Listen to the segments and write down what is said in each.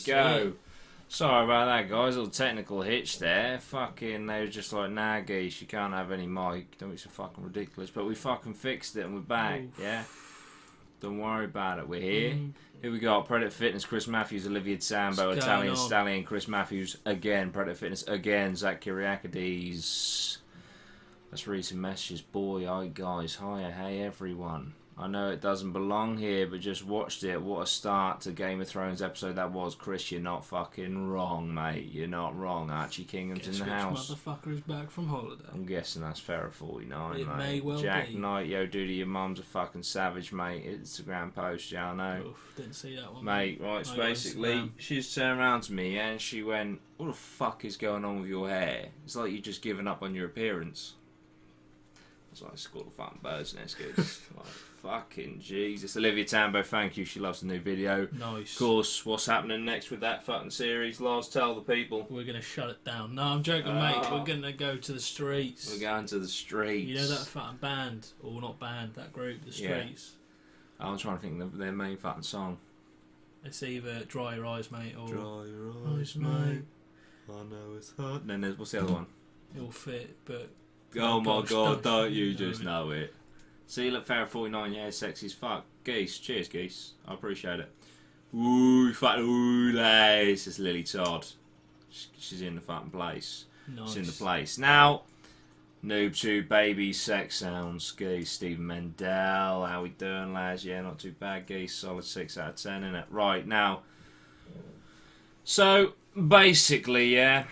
go. Sorry about that, guys. A little technical hitch there. Fucking, they were just like, nah, geese, you can't have any mic. Don't be so fucking ridiculous. But we fucking fixed it and we're back, yeah? Don't worry about it. We're here. Here we got Predator Fitness, Chris Matthews, Olivia Sambo, Italian Stallion, Chris Matthews again, Predator Fitness again, Zach Kyriakides. Let's read some messages. Boy, hi guys, hiya, hey everyone. I know it doesn't belong here, but just watched it. What a start to Game of Thrones episode that was. Chris, you're not fucking wrong, mate. You're not wrong. Archie Kingdom's in the house. Motherfucker is back from holiday. I'm guessing that's Farrah 49, it mate. May well Jack be. Knight, yo, Dudey, your mum's a fucking savage, mate. Instagram post, yeah, I know. Oof, didn't see that one. Mate, right, so basically, she just turned around to me and she went, what the fuck is going on with your hair? It's like you've just given up on your appearance. It's like school of fucking birds nest, kids. Like, fucking Jesus. Olivia Tambo, thank you. She loves the new video. Nice. Of course, what's happening next with that fucking series? Lars, tell the people. We're going to shut it down. No, I'm joking, mate. We're going to go to the streets. We're going to the streets. You know that fucking band? Or not band, that group, the streets? Yeah. I'm trying to think of their main fucking song. It's either Dry Your Eyes, mate, or... Dry Your Eyes, mate. I know it's hard. And then there's, what's the other one? It'll fit, but... Oh my god, don't you just know it. See, look, Farrah 49, yeah, sexy as fuck. Geese, cheers, Geese. I appreciate it. Ooh, fucking, ooh, this is Lily Todd. She's in the fucking place. Nice. She's in the place. Now, NoobTube, baby, sex sounds, Geese, Stephen Mendel. How we doing, lads? Yeah, not too bad, Geese. Solid 6 out of 10, innit? Right, now. So, basically, yeah.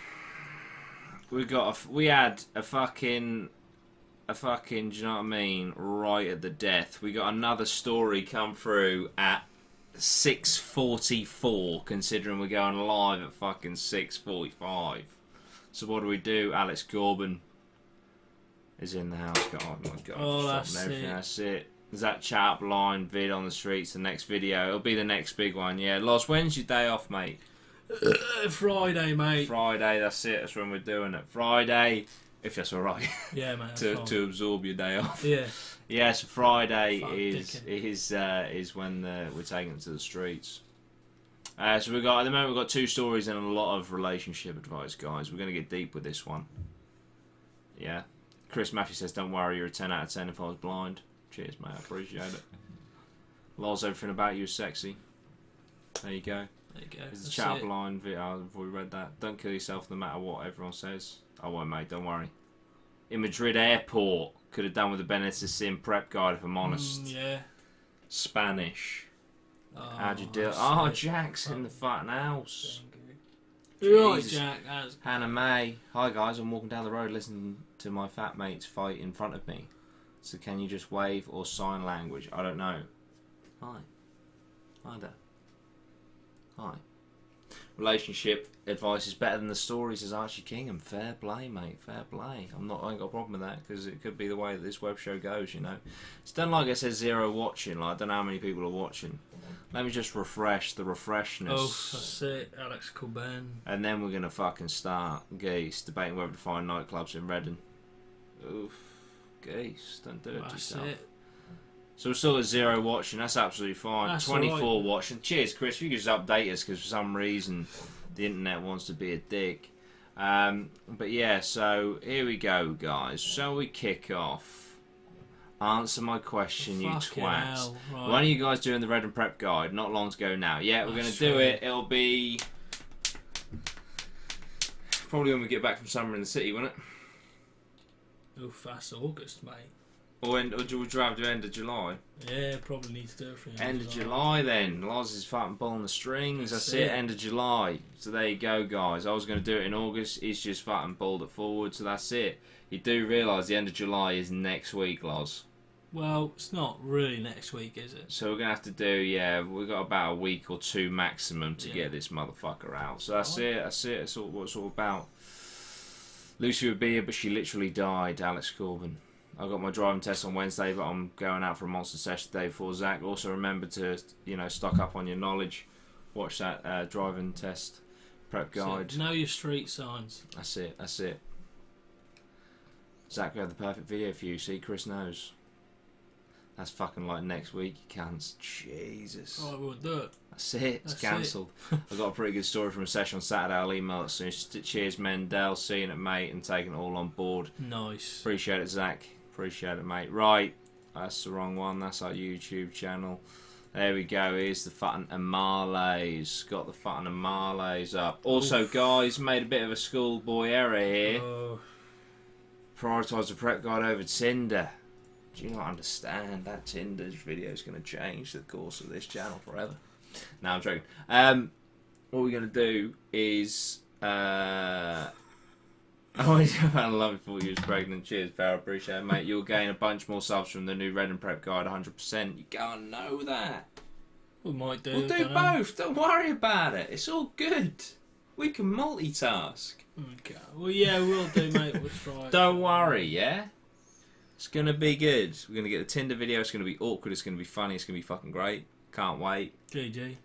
We had a fucking, do you know what I mean? Right at the death. We got another story come through at 6:44, considering we're going live at fucking 6:45. So what do? Alex Corbin is in the house. Oh my god! Oh, that's it. That's it. There's that chat up line vid on the streets. The next video, it'll be the next big one. Yeah, Lost. When's your day off, mate? Friday, mate. Friday, that's it. That's when we're doing it. Friday, if that's all right. Yeah, mate. to absorb your day off. Yeah. Yeah, so Friday is when we're taking it to the streets. So at the moment we've got 2 stories and a lot of relationship advice, guys. We're gonna get deep with this one. Yeah. Chris Matthews says, "Don't worry, you're a 10 out of 10 if I was blind." Cheers, mate. I appreciate it. Lols, everything about you is sexy. There you go. There you go. There's a chat line video before we read that. Don't kill yourself no matter what everyone says. I won't, mate, don't worry. In Madrid airport, could have done with the Benedict Sim prep guide if I'm honest. Yeah. Spanish. Oh, How'd you do it? Oh, Jack's in the fucking house. You're right, Jack. Hannah May. Hi guys, I'm walking down the road listening to my fat mates fight in front of me. So can you just wave or sign language? I don't know. Hi. Hi there. Hi. Relationship advice is better than the stories, as Archie Kingham. Fair play, mate. Fair play. I ain't got a problem with that because it could be the way that this web show goes. You know, it's done like it says 0 watching. Like I don't know how many people are watching. Let me just refresh the refreshness. Oh, that's it. Alex Corbin. And then we're gonna fucking start geese debating whether to find nightclubs in Reading. Oof, geese. Don't do it to yourself. It. So we're still at 0 watching, that's absolutely fine. That's 24 right. Watching. Cheers, Chris. If you could just update us, because for some reason the internet wants to be a dick. But yeah, so here we go, guys. Shall we kick off? Answer my question, you twats. Right. When are you guys doing the Red and Prep guide? Not long to go now. Yeah, we're going to do it. It'll be probably when we get back from summer in the city, won't it? Oof, that's August, mate. Or would you rather do end of July? Yeah, probably need to do it for end of July then. Lars is fucking pulling the strings. That's it, end of July. So there you go, guys. I was going to do it in August. He's just fucking pulled it forward, so that's it. You do realise the end of July is next week, Lars. Well, it's not really next week, is it? So we're going to have to do, we've got about a week or 2 maximum to get this motherfucker out. So that's it. That's all what it's all about. Lucy would be here, but she literally died, Alex Corbin. I got my driving test on Wednesday, but I'm going out for a monster session the day before. Zach, also remember to, stock up on your knowledge. Watch that driving test prep guide. Know your street signs. That's it. Zach, we have the perfect video for you. See, Chris knows. That's fucking like next week, you cunts. Jesus. Alright, we'll do it. That's it. It's cancelled. I've got a pretty good story from a session on Saturday. I'll email it soon. Cheers, Mendel. Seeing it, mate, and taking it all on board. Nice. Appreciate it, Zach. Appreciate it, mate. Right. That's the wrong one. That's our YouTube channel. There we go. Here's the Futton and Marleys. Got the Futton and Marleys up. Also, guys, made a bit of a schoolboy error here. Prioritise the prep guide over Tinder. Do you not understand that Tinder's video is going to change the course of this channel forever? No, I'm joking. What we're going to do is... Oh, he's about 11 before you was pregnant. Cheers, Farrell. Appreciate it, mate. You'll gain a bunch more subs from the new Red and Prep Guide, 100%. You can't know that. We might do. We'll do both. Don't worry about it. It's all good. We can multitask. Okay. Well, yeah, we'll do, mate. We'll try. Don't worry, yeah? It's going to be good. We're going to get the Tinder video. It's going to be awkward. It's going to be funny. It's going to be fucking great. Can't wait. GG.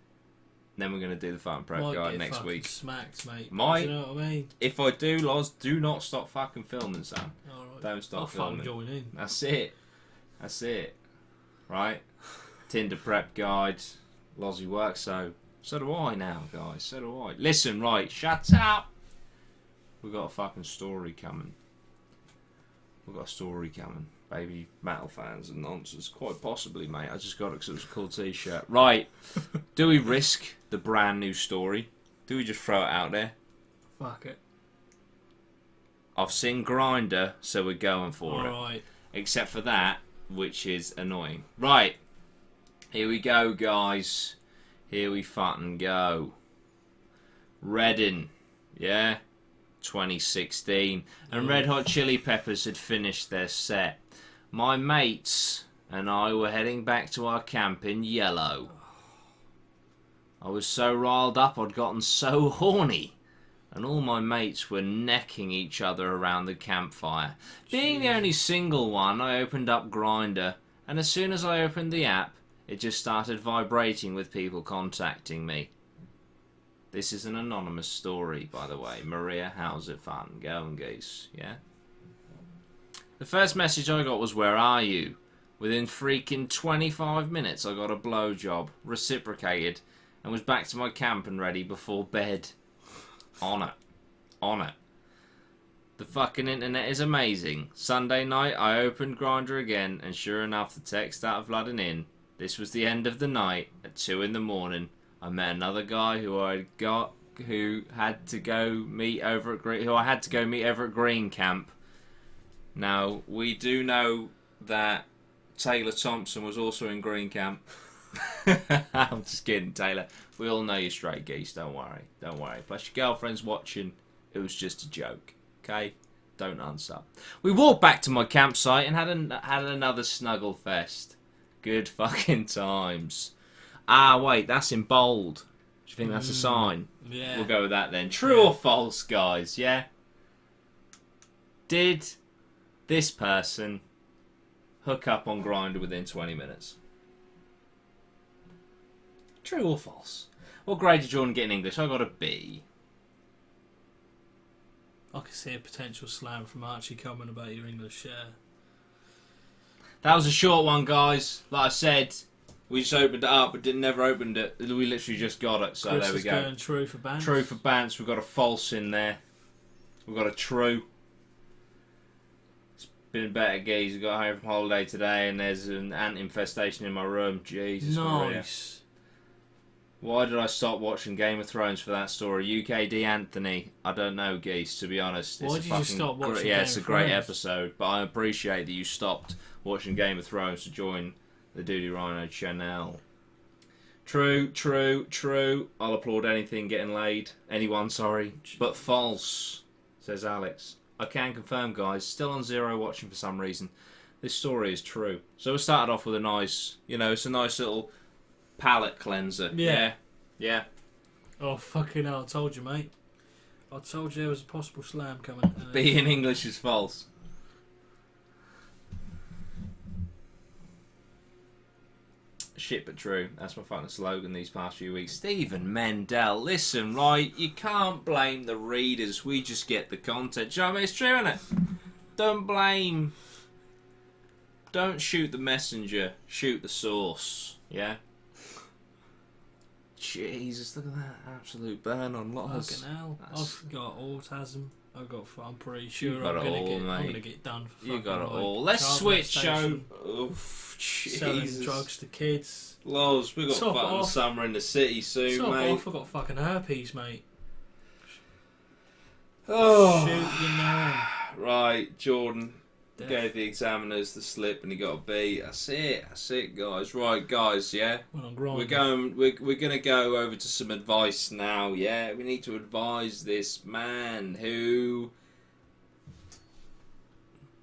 Then we're going to do the Fun Prep Guide next week. Smacked, mate. Might. Do you know what I mean? If I do, Loz, do not stop fucking filming, son. Alright. Don't stop filming. I'll join in. That's it. That's it. Right? Tinder Prep Guide. Lozzie works, so do I now, guys. So do I. Listen, right, shut up. We've got a fucking story coming. We've got a story coming. Baby metal fans and nonsense. Quite possibly, mate. I just got it because it was a cool t-shirt. Right. Do we risk the brand new story? Do we just throw it out there? Fuck it. I've seen Grinder, so we're going for it. Alright. Except for that, which is annoying. Right. Here we go, guys. Here we fucking go. Reading. Yeah? 2016. And Red Hot Chili Peppers had finished their set. My mates and I were heading back to our camp in Yellow. I was so riled up I'd gotten so horny. And all my mates were necking each other around the campfire. Being the only single one, I opened up Grindr. And as soon as I opened the app, it just started vibrating with people contacting me. This is an anonymous story, by the way. Maria, how's it fun? Going, geese, yeah? The first message I got was, where are you? Within freaking 25 minutes, I got a blowjob, reciprocated, and was back to my camp and ready before bed. On it. On it. The fucking internet is amazing. Sunday night, I opened Grindr again, and sure enough, the text started flooding in. This was the end of the night. At 2 in the morning, I met another guy who I had to go meet over at Green Camp. Now, we do know that Taylor Thompson was also in Green Camp. I'm just kidding, Taylor. We all know you're straight, geese. Don't worry. Don't worry. Plus, your girlfriend's watching. It was just a joke. Okay? Don't unsub. We walked back to my campsite and had another snuggle fest. Good fucking times. Ah, wait. That's in bold. Do you think that's a sign? Yeah. We'll go with that then. True or false, guys? Yeah? Did this person hook up on Grindr within 20 minutes? True or false? What grade did Jordan get in English? I got a B. I can see a potential slam from Archie coming about your English, yeah. That was a short one, guys. Like I said, we just opened it up, but never opened it. We literally just got it, so Chris there we is go. Going true for Bants. True for Bants. We've got a false in there. We've got a true. It's been a better geez. I got home from holiday today, and there's an ant infestation in my room. Jesus Maria. Nice. Why did I stop watching Game of Thrones for that story? UKD Anthony. I don't know, geese, to be honest. Why did you stop watching Yeah, Game it's a of great Thrones? episode, but I appreciate that you stopped watching Game of Thrones to join the Dudey Rhino channel. True, true, true. I'll applaud anything getting laid. Anyone, sorry. But false, says Alex. I can confirm, guys. Still on zero watching for some reason. This story is true. So we started off with a nice, it's a nice little palate cleanser. Yeah. Yeah. Oh, fucking hell, I told you, mate. I told you there was a possible slam coming. B in English is false. Shit but true. That's my fucking slogan these past few weeks. Stephen Mendel, listen, right? You can't blame the readers. We just get the content. Do you know what I mean? It's true, isn't it? Don't blame. Don't shoot the messenger. Shoot the source. Yeah? Jesus, look at that absolute burn on loss. Fucking hell. That's- I've got autism. I'm pretty sure You got I'm it gonna all, get. mate. I'm gonna get done for You fucking, got it like, all. Let's child switch show. molestation, Oof, selling Jesus. drugs to kids. Loz, we got Sop fucking off. summer in the city soon, Sod mate. off, I got fucking herpes, mate. Oh. Shoot your name. Right, Jordan Death. gave the examiners the slip and he got a B. That's it, guys. Right, guys, yeah. When I'm grinding. We're gonna go over to some advice now, yeah. We need to advise this man who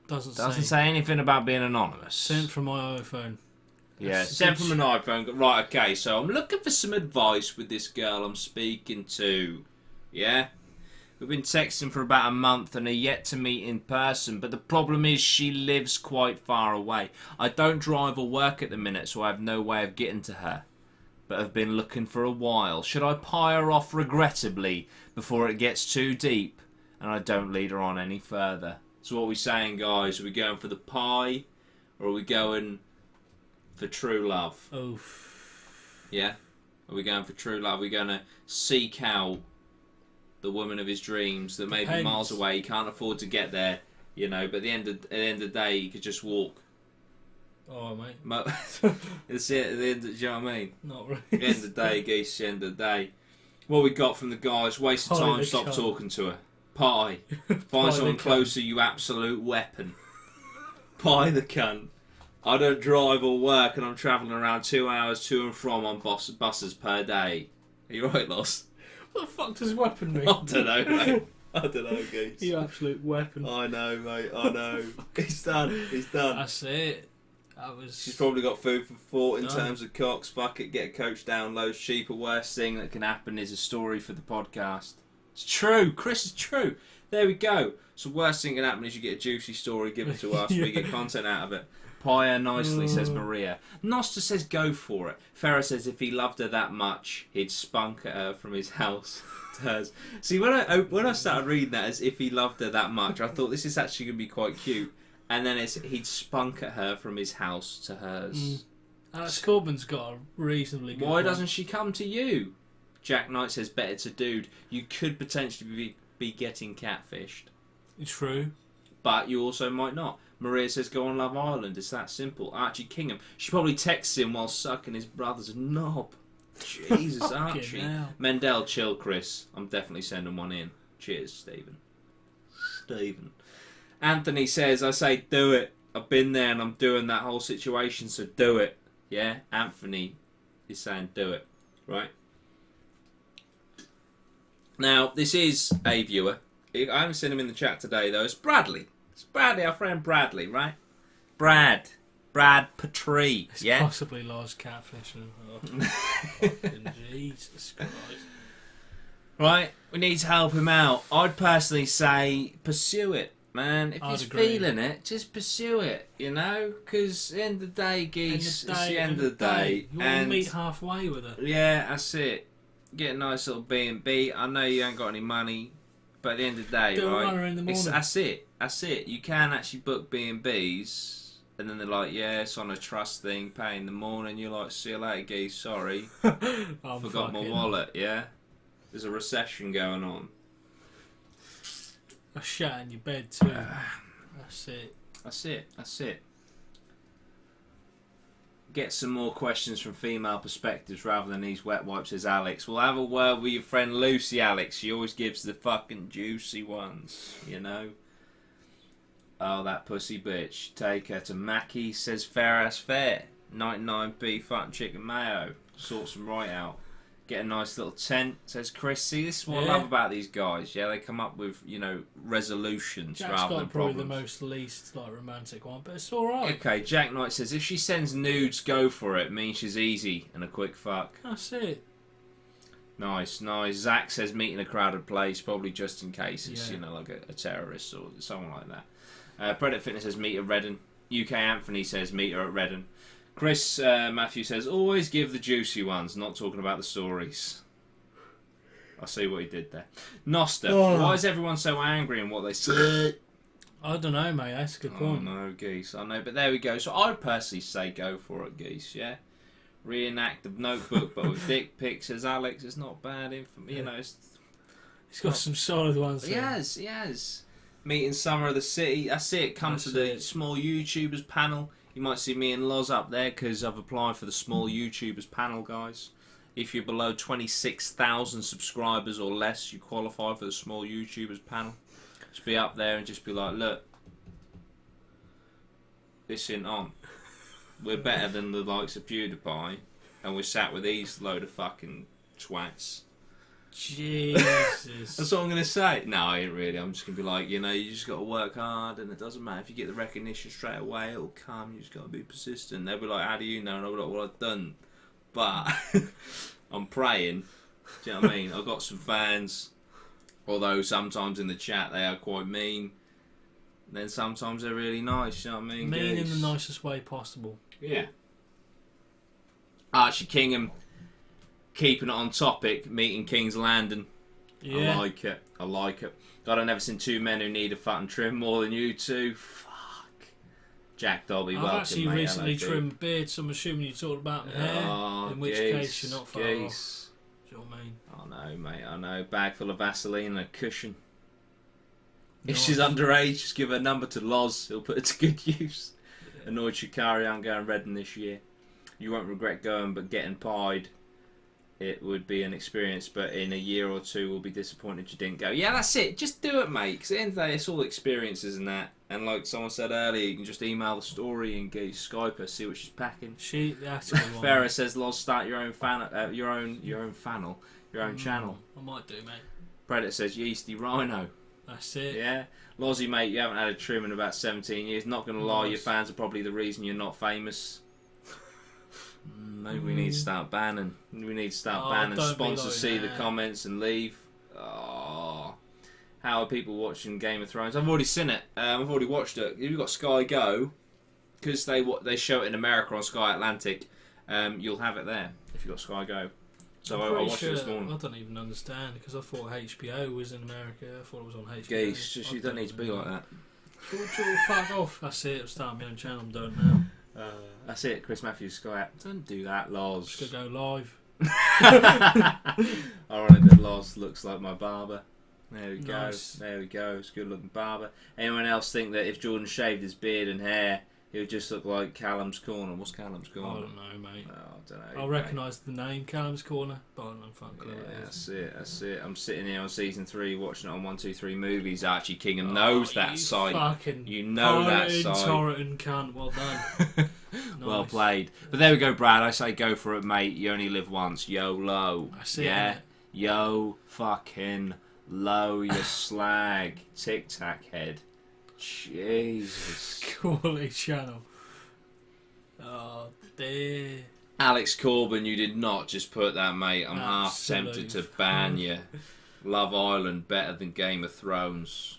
Doesn't doesn't say anything about being anonymous. Sent from my iPhone. Yeah, That's sent good from an iPhone. Right, okay, so I'm looking for some advice with this girl I'm speaking to. Yeah? We've been texting for about a month and are yet to meet in person, but the problem is she lives quite far away. I don't drive or work at the minute, so I have no way of getting to her, but have been looking for a while. Should I pie her off regrettably before it gets too deep and I don't lead her on any further? So what are we saying, guys? Are we going for the pie or are we going for true love? Oof. Yeah? Are we going for true love? Are we going to seek out the woman of his dreams that may be Depends. miles away, he can't afford to get there, you know, but at the end of the day, he could just walk. Oh, mate. That's it, at the end, do you know what I mean? Not really. At the end of the day, geese, the end of the day. What we got from the guys, waste of Pie time, the stop cunt. talking to her. Pie. Pie Find someone the cunt. closer, you absolute weapon. Pie the cunt. I don't drive or work and I'm travelling around 2 hours to and from on buses per day. Are you right, Loss? What the fuck does weapon mean? I don't know, mate. I don't know, geese. You absolute weapon. I know, mate. I know. He's done. He's done. That's it. That was. She's probably got food for thought in Done. terms of cocks. Fuck it, get a coach downloads cheap. The worst thing that can happen is a story for the podcast. It's true. Chris, it's true. There we go. So worst thing can happen is you get a juicy story given to us. Yeah. We get content out of it. Pie her nicely, says Maria. Noster says go for it. Farah says if he loved her that much, he'd spunk at her from his house to hers. See, when I started reading that as if he loved her that much, I thought this is actually going to be quite cute. And then it's he'd spunk at her from his house to hers. Alex Corbin's got a reasonably good Why point. doesn't she come to you? Jack Knight says bet it's a dude. You could potentially be getting catfished. It's true. But you also might not. Maria says go on Love Island. It's that simple. Archie Kingham. She probably texts him while sucking his brother's knob. Jesus, Fucking Archie. hell. Mendel, chill, Chris. I'm definitely sending one in. Cheers, Stephen. Anthony says, I say do it. I've been there and I'm doing that whole situation, so do it. Yeah? Anthony is saying do it. Right? Now, this is a viewer. I haven't seen him in the chat today, though. It's Bradley. It's Bradley, our friend Bradley, right? Brad Patry, It's yeah? possibly Lars catfishing. Oh, fucking Jesus Christ. Right? We need to help him out. I'd personally say pursue it, man. If I'd he's agree. feeling it, just pursue it, you know? Because at the end of the day, geese, it's the end of the day. You want to meet halfway with it. Yeah, that's it. Get a nice little B&B. I know you ain't got any money, but at the end of the day, Do a right? runner in the morning. That's it. That's it. You can actually book B&Bs, and then they're like, yeah, it's on a trust thing, pay in the morning. You're like, see you later, geese, sorry. I'm Forgot my fucking- wallet, yeah? There's a recession going on. I shat in your bed too. That's it. That's it. That's it. Get some more questions from female perspectives rather than these wet wipes, says Alex. We'll have a word with your friend Lucy, Alex. She always gives the fucking juicy ones, you know? Oh, that pussy bitch. Take her to Mackie, says fair as fair. 99p fucking chicken mayo. Sorts them right out. Get a nice little tent, says Chris. See, this is what I Yeah. love about these guys. Yeah, they come up with, you know, resolutions Jack's rather got than probably problems. the most least like romantic one, but it's alright. Okay, Jack Knight says if she sends nudes, go for it. Means she's easy and a quick fuck. That's it. Nice, nice. Zach says meet in a crowded place, probably just in case it's, Yeah. you know, like a terrorist or someone like that. Predator Fitness says meet at Redden. UK Anthony says meet her at Redden. Chris Matthew says always give the juicy ones, not talking about the stories. I see what he did there. Noster, why is everyone so angry in what they say? I don't know, mate. That's a good Oh point. no, geese. I know, but there we go. So I'd personally say go for it, geese. Yeah, reenact the Notebook, but with dick pics, says Alex. It's not bad information. You know, He's got some solid ones. He has. Meeting Summer of the City. That's it. Come to the Small YouTubers panel. You might see me and Loz up there because I've applied for the Small YouTubers panel, guys. If you're below 26,000 subscribers or less, you qualify for the Small YouTubers panel. Just be up there and just be like, look, this ain't on. We're better than the likes of PewDiePie, and we're sat with these load of fucking twats. Jesus. That's what I'm going to say. No, I ain't really. I'm just going to be like, you know, you just got to work hard, and it doesn't matter if you get the recognition straight away, it'll come. You just got to be persistent. They'll be like, how do you know? And I'll be like, well, I've done. But I'm praying. Do you know what I mean? I've got some fans, although sometimes in the chat they are quite mean. Then sometimes they're really nice, you know what I mean? Mean in the nicest way possible. Yeah. Archie Kingham, keeping it on topic, meeting King's Landing. Yeah. I like it. God, I've never seen two men who need a fucking trim more than you two. Fuck. Jack Dobby, welcome, I've actually mate, recently trimmed a beard, so I'm assuming you talked about my hair. In which case, you're not far off. Do you know what I mean? I know, mate, I know. Bag full of Vaseline and a cushion. If Nice. she's underage, just give her number to Loz. He'll put it to good use. Yeah. Annoyed Shikari, I'm going Redden this year. You won't regret going, but getting pied, it would be an experience, but in a year or two we'll be disappointed you didn't go. Yeah, that's it. Just do it, mate. Because at the end of the day, it's all experiences and that. And like someone said earlier, you can just email the story and get Skype her, see what she's packing. That's a good one. Farrah says, Loz, start your own your own channel. I might do, mate. Predator says, Yeasty Rhino. That's it. Yeah. Lozzie, mate, you haven't had a trim in about 17 years. Not going to lie, Nice. your fans are probably the reason you're not famous. Maybe we need to start banning. We need to start banning. Sponsors like see that. the comments and leave. Oh. How are people watching Game of Thrones? I've already seen it. I've already watched it. If you've got Sky Go, because they show it in America on Sky Atlantic, you'll have it there if you've got Sky Go. So I watched it this morning. I don't even understand because I thought HBO was in America. I thought it was on HBO. Geese, just you don't need to be like that. Fuck off. That's it. I'm starting my own channel. I'm done now. That's it. Chris Matthews, Sky app. Don't do that, Loz. Just gonna go live. Ironic that Loz looks like my barber. There we go. Nice. There we go. It's a good looking barber. Anyone else think that if Jordan shaved his beard and hair, he would just look like Callum's Corner? What's Callum's Corner? I don't know, mate. Oh, I don't know. I'll recognise the name Callum's Corner, but I don't know fucking clue what it is. That's it. That's it. I'm sitting here on season 3 watching it on 123 Movies. Archie Kingham knows that site. You know that site. Torrington cunt. Well done. Nice. Well played. But there we go, Brad. I say go for it, mate. You only live once. YOLO. That's it, yeah. innit? Yo fucking low, you slag. Tic Tac head. Jesus. Quality channel. Oh dear. Alex Corbin, you did not just put that, mate. I'm half tempted to ban you. Love Island better than Game of Thrones.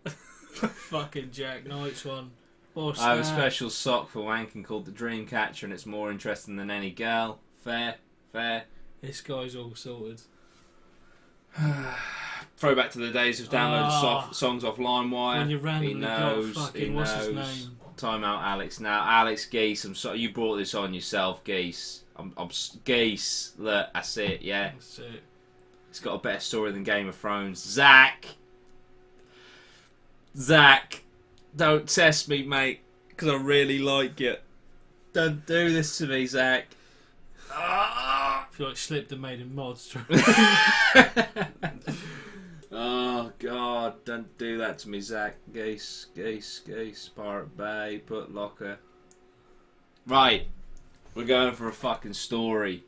Fucking Jack, nice one. What's I have a that? special sock for wanking called the Dreamcatcher, and it's more interesting than any girl. Fair, fair. This guy's all sorted. Throwback to the days of downloading songs off LimeWire. When you randomly he knows, got fucking, he what's knows. his name? Time out, Alex. Now, Alex Geese, I'm sorry, you brought this on yourself, Geese. Geese. Look, that's it, yeah. That's it. It's got a better story than Game of Thrones. Zach, don't test me, mate, because I really like it. Don't do this to me, Zach. I feel like slipped and made him mods. Oh God, don't do that to me, Zach. Geese, Pirate Bay, Put Locker. Right, we're going for a fucking story.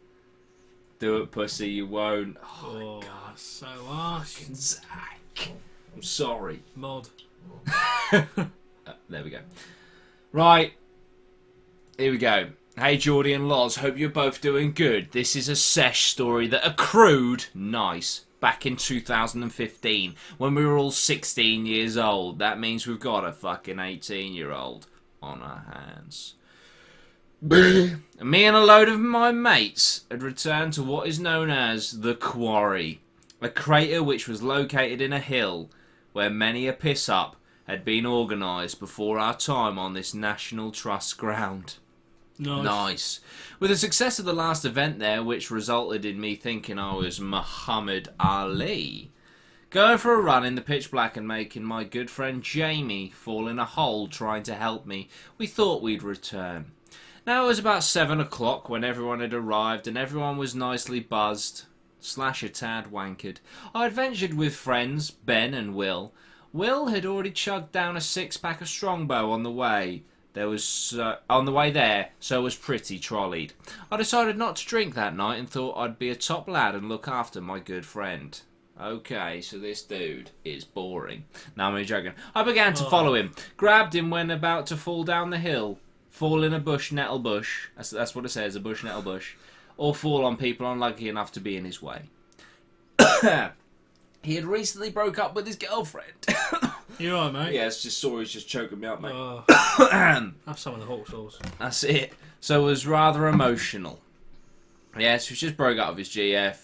Do it, pussy, you won't. Oh, my God, so harsh. fucking Zach. I'm sorry. Mod. There we go. Right, here we go. Hey Geordie and Loz, hope you're both doing good. This is a sesh story that accrued, nice, back in 2015 when we were all 16 years old. That means we've got a fucking 18-year-old on our hands. Me and a load of my mates had returned to what is known as the Quarry, a crater which was located in a hill where many a piss-up had been organised before our time on this National Trust ground. Nice. With the success of the last event there, which resulted in me thinking I was Muhammad Ali, going for a run in the pitch black and making my good friend Jamie fall in a hole trying to help me, we thought we'd return. Now it was about 7 o'clock when everyone had arrived and everyone was nicely buzzed / a tad wankered. I had ventured with friends, Ben and Will. Will had already chugged down a 6-pack of Strongbow on the way. On the way there, so was pretty trolleyed. I decided not to drink that night and thought I'd be a top lad and look after my good friend. Okay, so this dude is boring. No, I'm only joking. I began to follow him, grabbed him when about to fall down the hill. Fall in a bush, nettle bush. That's what it says, a bush, nettle bush. Or fall on people unlucky enough to be in his way. He had recently broke up with his girlfriend. You alright, mate? Yeah, it's just sorry, just choking me up, mate. Have some of the hot sauce. That's it. So it was rather emotional. Yes, he just broke up with his GF.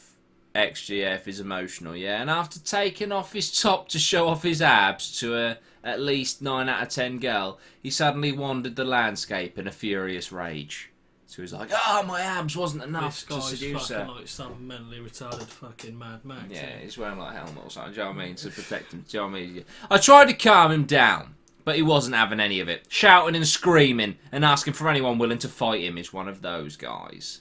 Ex-GF is emotional, yeah. And after taking off his top to show off his abs to a at least 9 out of 10 girl, he suddenly wandered the landscape in a furious rage. So he was like, my abs wasn't enough to seduce her. Like some mentally retarded fucking Mad Max. Yeah, he's wearing like a helmet or something, do you know what I mean, to protect him. Do you know what I mean? I tried to calm him down, but he wasn't having any of it. Shouting and screaming and asking for anyone willing to fight him is one of those guys.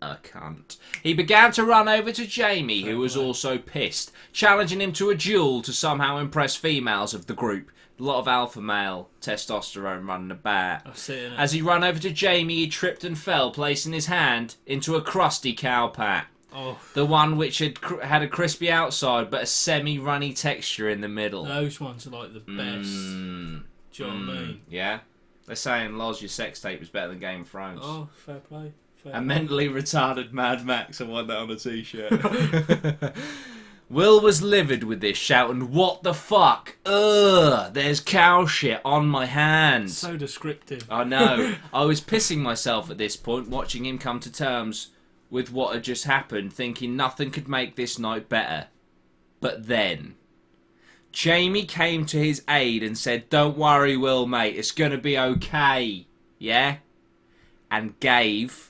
A cunt. He began to run over to Jamie, who was also pissed, challenging him to a duel to somehow impress females of the group. A lot of alpha male testosterone running about. As he ran over to Jamie, he tripped and fell, placing his hand into a crusty cow pat. Oh. The one which had a crispy outside but a semi-runny texture in the middle. Those ones are like the best. Do you know what I mean? Yeah. They're saying Loz, your sex tape was better than Game of Thrones. Oh, fair play. A mentally retarded Mad Max. I want that on a t-shirt. Will was livid with this, shouting, "What the fuck? Ugh, there's cow shit on my hand." So descriptive. I know. I was pissing myself at this point, watching him come to terms with what had just happened, thinking nothing could make this night better. But then Jamie came to his aid and said, "Don't worry, Will, mate, it's gonna be okay." Yeah? And gave...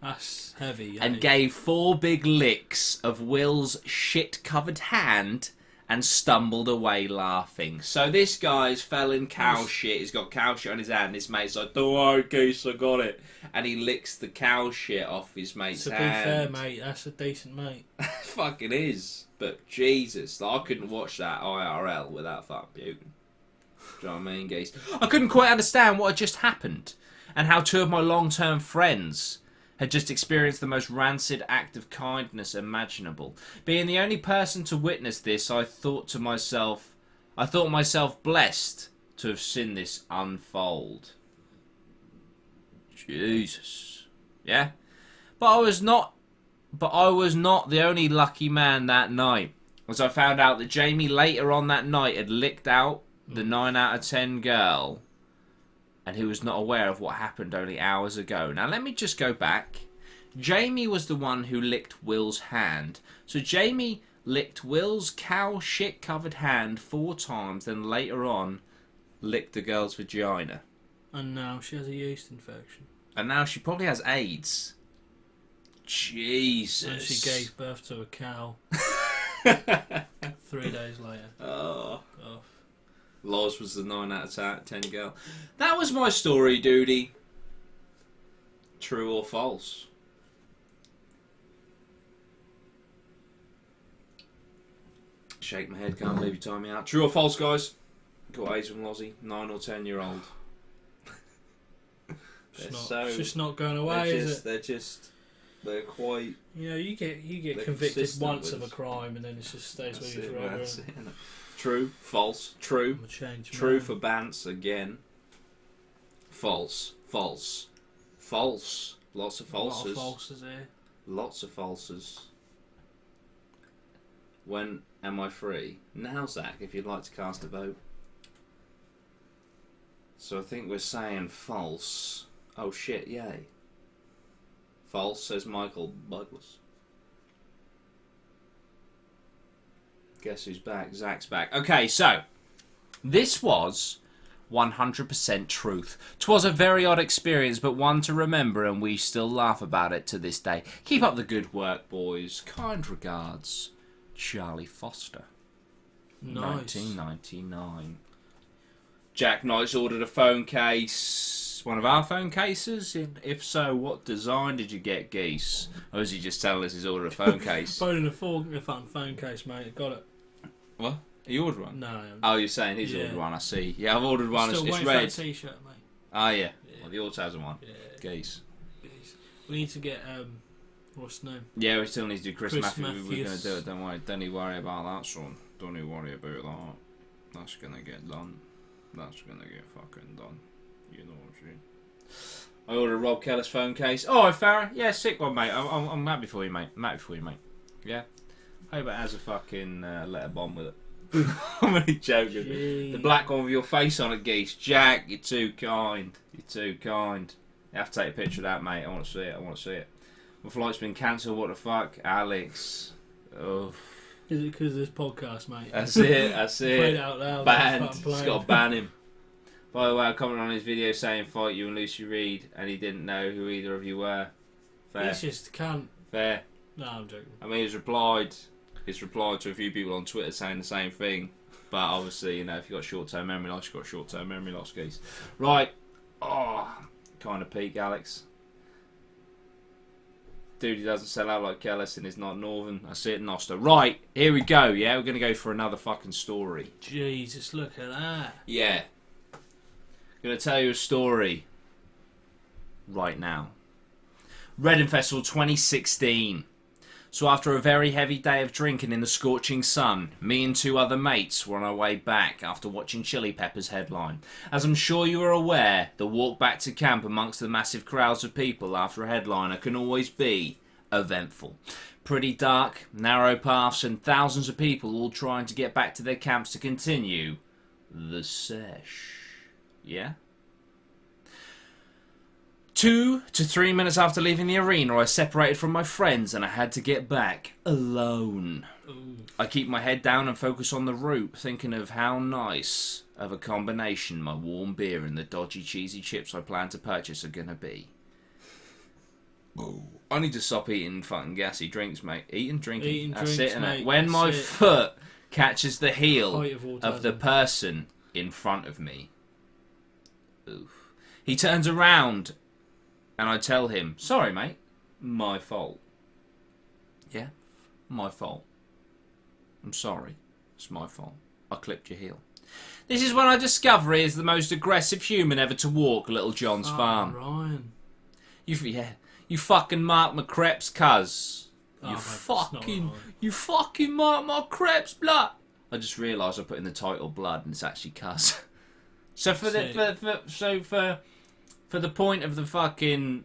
That's heavy. And gave 4 big licks of Will's shit-covered hand and stumbled away laughing. So this guy's fell in cow shit. He's got cow shit on his hand. His mate's like, "Don't worry, Geese, I got it." And he licks the cow shit off his mate's hand. To be fair, mate, that's a decent mate. Fucking is. But Jesus, I couldn't watch that IRL without fucking puking. Do you know what I mean, Geese? I couldn't quite understand what had just happened and how 2 of my long-term friends had just experienced the most rancid act of kindness imaginable. Being the only person to witness this, I thought myself blessed to have seen this unfold. Jesus. Yeah? But I was not the only lucky man that night, as I found out that Jamie later on that night had licked out the 9 out of 10 girl, and who was not aware of what happened only hours ago. Now let me just go back. Jamie was the one who licked Will's hand. So Jamie licked Will's cow shit covered hand 4 times, then later on licked the girl's vagina. And now she has a yeast infection. And now she probably has AIDS. Jesus. And she gave birth to a cow 3 days later. Oh. Loz was the 9 out of 10 girl. That was my story, Dudey. True or false? Shake my head, can't believe you timed me out. True or false, guys? Got AIDS from Lozzie, 9 or 10-year-old. It's just not going away, is it? They're quite... You know, you get convicted once of a crime and then it just stays with you forever. True, false, true. True for Bance again. False, false, false. Lots of falses. A lot of falses here. Lots of falses. When am I free? Now, Zach, if you'd like to cast a vote. So I think we're saying false. Oh shit, yay. False, says Michael Douglas. Guess who's back? Zach's back. Okay, so this was 100% truth. 'Twas a very odd experience, but one to remember, and we still laugh about it to this day. Keep up the good work, boys. Kind regards, Charlie Foster. Nice. 1999. Jack Knight's ordered a phone case. One of our phone cases? If so, what design did you get, Geese? Or is he just telling us he's ordered a phone case? Phoning a phone case, mate. Got it. What? You ordered one? No. Oh, you're saying he's ordered one, I see. Yeah, I've ordered one. Still it's waiting red. for that t-shirt, mate. Oh, yeah. Well, the auto has one. Yeah. Geese. We need to get, what's the name? Yeah, we still need to do Chris Matthews. We're going Matthews. to do it. Don't worry. Don't you worry about that, son. Don't you worry about that. That's going to get done. That's going to get fucking done. You know what I'm saying? I ordered Rob Keller's phone case. Oh, Farrah. Yeah, sick one, mate. I'm happy for you, mate. I'm happy for you, mate. Yeah. Hope it has a fucking letter bomb with it. I'm only joking. Jeez. The black one with your face on it, Geese. Jack, you're too kind. You're too kind. You have to take a picture of that, mate. I want to see it. I want to see it. My flight's been cancelled. What the fuck? Alex. Oh. Is it because of this podcast, mate? That's it. That's it. Played it out loud. Banned. Just got to ban him. By the way, I commented on his video saying fight you and Lucy Reed, and he didn't know who either of you were. Fair. He's just can't. Fair. No, I'm joking. I mean, he's replied to a few people on Twitter saying the same thing. But obviously, you know, if you've got short-term memory loss, you've got short-term memory loss, Geese. Right. Oh, kind of peak, Alex. Dude, he doesn't sell out like Kellis and is not Northern. I see it in Noster. Right, here we go, yeah? We're going to go for another fucking story. Jesus, look at that. Yeah. Going to tell you a story right now. Reading Festival 2016. So after a very heavy day of drinking in the scorching sun, me and two other mates were on our way back after watching Chili Peppers headline. As I'm sure you are aware, the walk back to camp amongst the massive crowds of people after a headliner can always be eventful. Pretty dark, narrow paths and thousands of people all trying to get back to their camps to continue the sesh. Yeah? 2 to 3 minutes after leaving the arena, I separated from my friends and I had to get back alone. Ooh. I keep my head down and focus on the route, thinking of how nice of a combination my warm beer and the dodgy cheesy chips I plan to purchase are gonna be. I need to stop eating fucking gassy drinks, mate. Drinking. That's drinks, it, mate. When my foot catches the heel Height of the person in front of me, oof. He turns around and I tell him, sorry, mate, my fault. Yeah, my fault. I'm sorry, it's my fault. I clipped your heel. This is when I discover he is the most aggressive human ever to walk Little John's farm. Ryan. You fucking mark my Creps, cuz. You mate, fucking mark my Creps, blood. I just realised I put in the title blood and it's actually cuz. So for the point of the fucking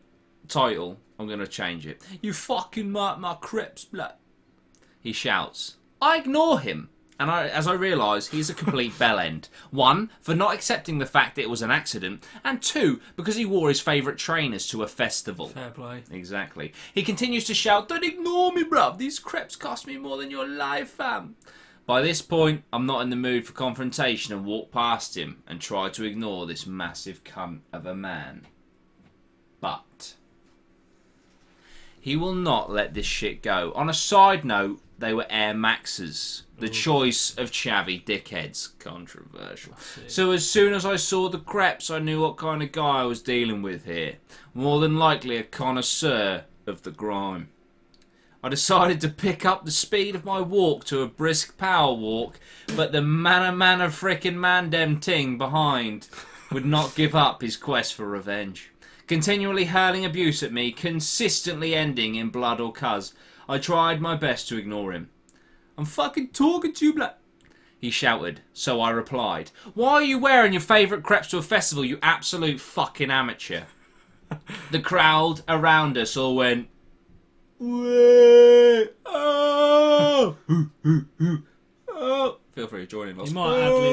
title, I'm going to change it. You fucking mark my Creps, blood. He shouts. I ignore him, and as I realise, he's a complete bellend. 1, for not accepting the fact that it was an accident, and 2, because he wore his favourite trainers to a festival. Fair play. Exactly. He continues to shout, don't ignore me, bruv. These crepes cost me more than your life, fam. By this point, I'm not in the mood for confrontation and walk past him and try to ignore this massive cunt of a man. But he will not let this shit go. On a side note, they were Air Maxes. The choice of chavvy dickheads. Controversial. So as soon as I saw the Creps, I knew what kind of guy I was dealing with here. More than likely a connoisseur of the grime. I decided to pick up the speed of my walk to a brisk power walk, but the mana frickin' mandem ting behind would not give up his quest for revenge. Continually hurling abuse at me, consistently ending in blood or cuz. I tried my best to ignore him. I'm fucking talking to you, blood, he shouted, so I replied. Why are you wearing your favourite crepes to a festival, you absolute fucking amateur? The crowd around us all went, oh! Oh! Feel free to join in. You might ad-lib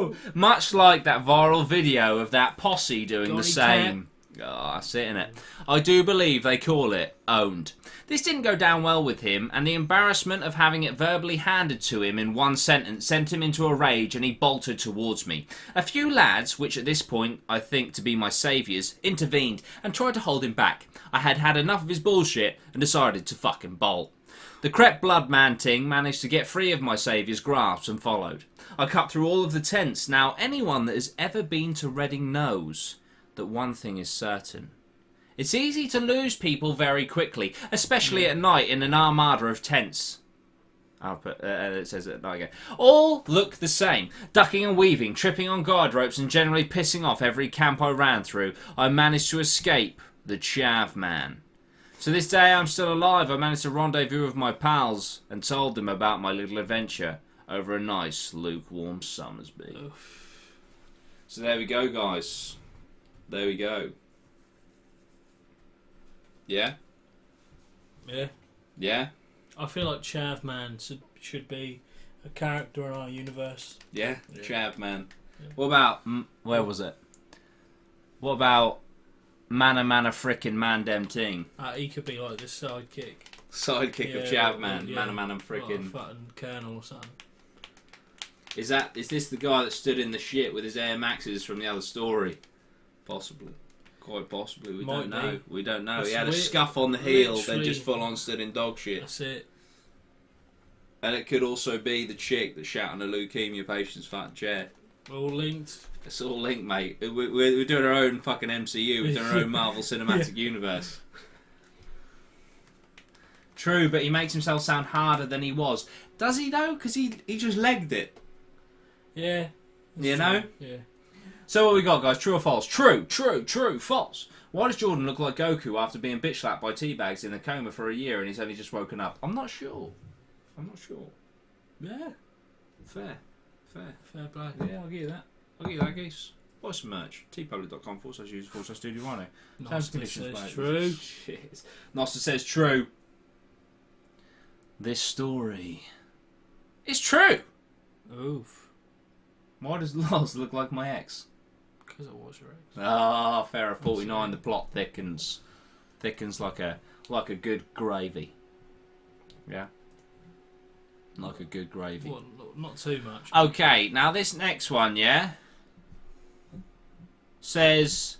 today. Much like that viral video of that posse doing the same. Oh, that's it, innit? I do believe they call it owned. This didn't go down well with him, and the embarrassment of having it verbally handed to him in one sentence sent him into a rage, and he bolted towards me. A few lads, which at this point I think to be my saviours, intervened and tried to hold him back. I had had enough of his bullshit and decided to fucking bolt. The Crep blood man ting managed to get free of my saviour's grasp and followed. I cut through all of the tents. Now, anyone that has ever been to Reading knows that one thing is certain. It's easy to lose people very quickly, especially at night in an armada of tents. It says it at night again. All look the same. Ducking and weaving, tripping on guard ropes and generally pissing off every camp I ran through. I managed to escape the chav man. To this day I'm still alive. I managed to rendezvous with my pals and told them about my little adventure over a nice lukewarm Summersby. Oof. So there we go, guys. There we go. Yeah? Yeah. Yeah? I feel like Chav Man should be a character in our universe. Yeah? Yeah. Chav man. Yeah. What about... where was it? What about... Mana frickin' man dem ting? He could be like the sidekick. Sidekick of Chav man. Mana frickin'... fucking colonel or something. Is this the guy that stood in the shit with his Air Maxes from the other story? Possibly. Quite possibly. We don't know. We don't know. He had a scuff on the heel, then just full on stood in dog shit. That's it. And it could also be the chick that shat on a leukemia patient's fucking chair. All linked. It's all linked, mate. We're doing our own fucking MCU. We're doing our own Marvel Cinematic Universe. True, but he makes himself sound harder than he was. Does he though? Because he just legged it. Yeah. You know? Yeah. So what we got, guys? True or false? True, false. Why does Jordan look like Goku after being bitch slapped by teabags in a coma for a year and he's only just woken up? I'm not sure. Yeah. Fair play. Yeah, I'll give you that, geese. Buy some merch. tpublic.com/user/Dudey Rhino. Noster says true. Shit. Noster says true. This story is true. Oof. Why does Loz look like my ex? Because I was your ex. Ah, fair of 49. The plot thickens like a good gravy. Yeah, like a good gravy. Well, not too much. Okay, now this next one, yeah, says,